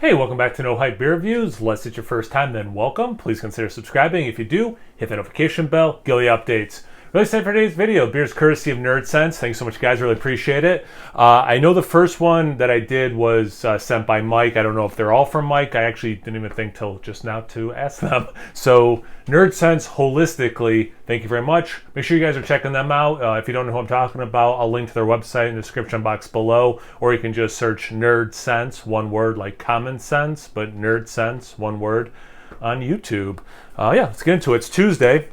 Hey, welcome back to No Hype Beer Reviews. Unless it's your first time, then welcome. Please consider subscribing. If you do, hit the notification bell, get all the updates. Really excited for today's video. Beer's courtesy of Nerdsense. Thanks so much, guys. Really appreciate it. I know the first one that I did was sent by Mike. I don't know if they're all from Mike. I actually didn't even think till just now to ask them. So, Nerdsense holistically, thank you very much. Make sure you guys are checking them out. If you don't know who I'm talking about, I'll link to their website in the description box below, or you can just search Nerdsense, one word, like common sense, but Nerdsense, one word, on YouTube. Yeah, let's get into it. It's Tuesday.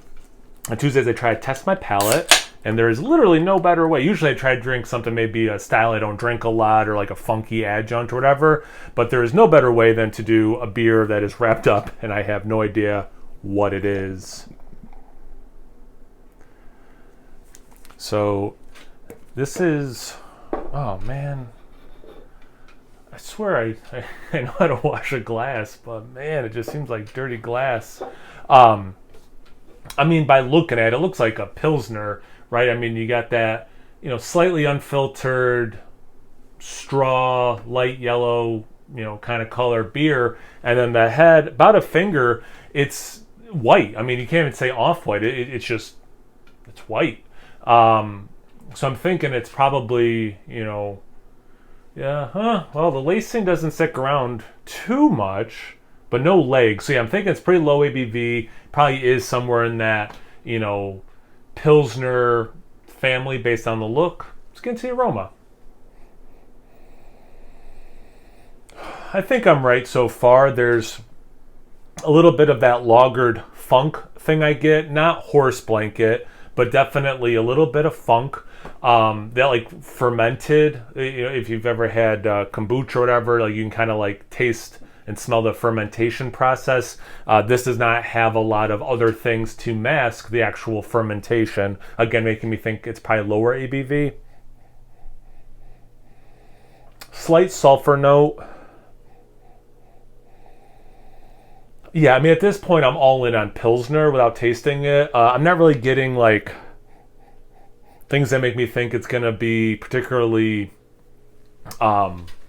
On Tuesdays, I try to test my palate, and there is literally no better way. Usually, I try to drink something, maybe a style I don't drink a lot, or like a funky adjunct or whatever, but there is no better way than to do a beer that is wrapped up, and I have no idea what it is. So, this is, oh man, I swear I know how to wash a glass, but man, it just seems like dirty glass. I mean, by looking at it, it looks like a Pilsner, right? I mean, you got that, slightly unfiltered straw, light yellow, kind of color beer. And then the head, about a finger, it's white. I mean, you can't even say off-white. It's white. So I'm thinking it's probably, well, the lacing doesn't stick around too much, but no legs. So yeah, I'm thinking it's pretty low ABV. Probably is somewhere in that, Pilsner family based on the look. Let's get into the aroma. I think I'm right so far. There's a little bit of that lagered funk thing I get. Not horse blanket, but definitely a little bit of funk. That like fermented, if you've ever had kombucha or whatever, like you can kind of like taste and smell the fermentation process. This does not have a lot of other things to mask the actual fermentation. Again, making me think it's probably lower ABV. Slight sulfur note. Yeah, I mean, at this point, I'm all in on Pilsner without tasting it. I'm not really getting, like, things that make me think it's going to be particularly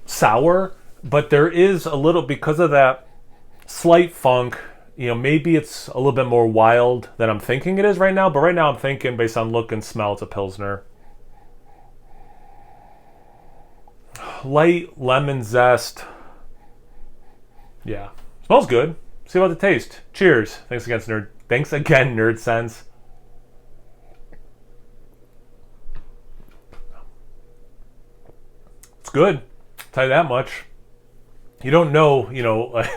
sour. But there is a little, because of that slight funk, maybe it's a little bit more wild than I'm thinking it is right now. But right now I'm thinking, based on look and smell, it's a Pilsner. Light lemon zest. Yeah. Smells good. See about the taste. Cheers. Thanks again, Nerdsense. It's good. I'll tell you that much. You don't know,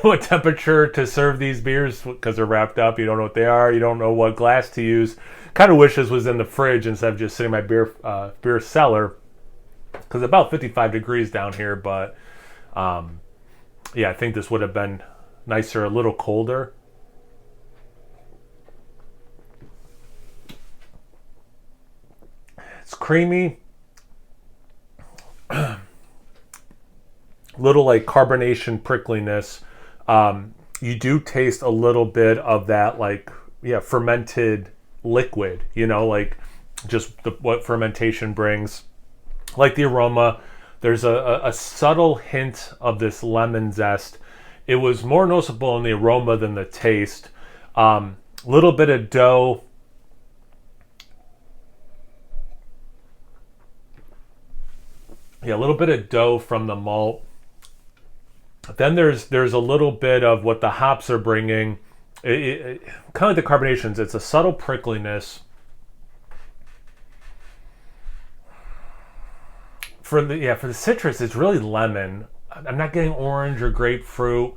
what temperature to serve these beers because they're wrapped up. You don't know what they are. You don't know what glass to use. Kind of wish this was in the fridge instead of just sitting in my beer cellar, because it's about 55 degrees down here. But yeah, I think this would have been nicer, a little colder. It's creamy. Little like carbonation prickliness. You do taste a little bit of that, like, fermented liquid, like just what fermentation brings. Like the aroma, there's a subtle hint of this lemon zest. It was more noticeable in the aroma than the taste. Little bit of dough. Yeah, a little bit of dough from the malt. Then there's a little bit of what the hops are bringing. Kind of like the carbonations. It's a subtle prickliness. For the citrus, it's really lemon. I'm not getting orange or grapefruit.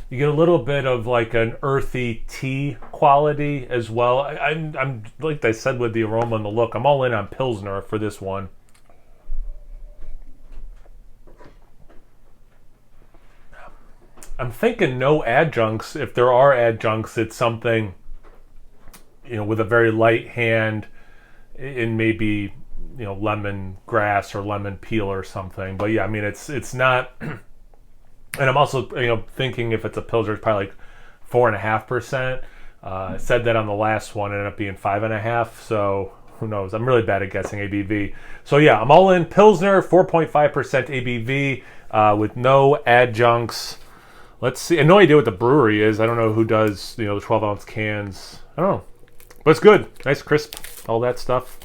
You get a little bit of like an earthy tea quality as well. I'm like I said with the aroma and the look, I'm all in on Pilsner for this one. I'm thinking no adjuncts. If there are adjuncts, it's something, with a very light hand, in maybe, lemon grass or lemon peel or something. But yeah, I mean, it's not. And I'm also, thinking if it's a Pilsner, it's probably like 4.5%. Said that on the last one, it ended up being 5.5. So who knows? I'm really bad at guessing ABV. So yeah, I'm all in Pilsner, 4.5% ABV, with no adjuncts. Let's see. I have no idea what the brewery is. I don't know who does, the 12-ounce cans. I don't know. But it's good. Nice, crisp, all that stuff.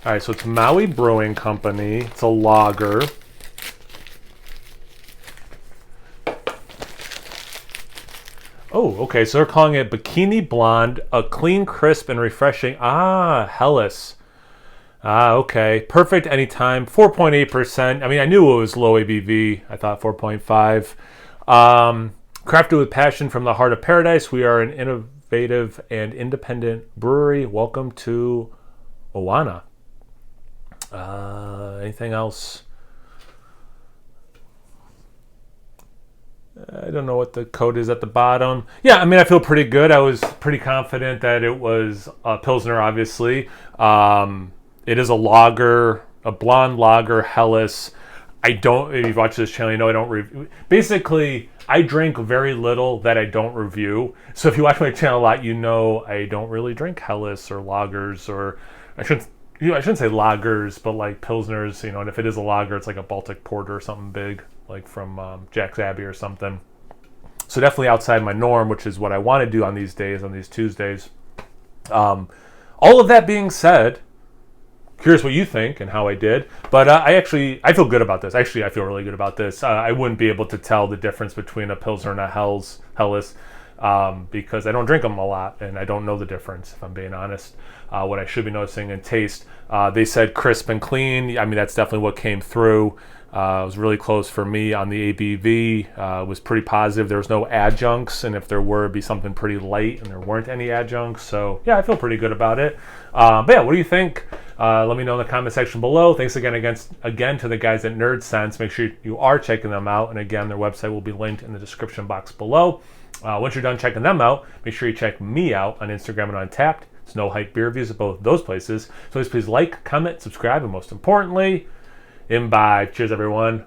All right, so it's Maui Brewing Company. It's a lager. Oh, okay, so they're calling it Bikini Blonde, a clean, crisp, and refreshing. Helles. Okay. Perfect anytime. 4.8%. I mean, I knew it was low ABV. I thought 4.5. Crafted with passion from the heart of paradise. We are an innovative and independent brewery. Welcome to Oana. Anything else? I don't know what the code is at the bottom. Yeah, I mean, I feel pretty good. I was pretty confident that it was a Pilsner, obviously. It is a lager, a blonde lager, Helles. If you've watched this channel, you know I don't review. Basically, I drink very little that I don't review. So if you watch my channel a lot, you know I don't really drink Helles or lagers, or I shouldn't say lagers, but like Pilsners, and if it is a lager, it's like a Baltic Porter or something big, like from Jack's Abbey or something. So definitely outside my norm, which is what I want to do on these days, on these Tuesdays. All of that being said, curious what you think and how I did, but I feel good about this. Actually, I feel really good about this. I wouldn't be able to tell the difference between a Pilsner and a Helles, because I don't drink them a lot, and I don't know the difference, if I'm being honest. What I should be noticing in taste, they said crisp and clean. I mean, that's definitely what came through. It was really close for me on the ABV. It was pretty positive. There was no adjuncts, and if there were, it'd be something pretty light, and there weren't any adjuncts. So yeah, I feel pretty good about it. But yeah, what do you think? Let me know in the comment section below. Thanks again to the guys at Nerdsense. Make sure you are checking them out, and again, their website will be linked in the description box below. Once you're done checking them out, make sure you check me out on Instagram and Untappd. It's No Hype Beer Reviews at both those places. So please like, comment, subscribe, and most importantly, imbibe. Cheers, everyone.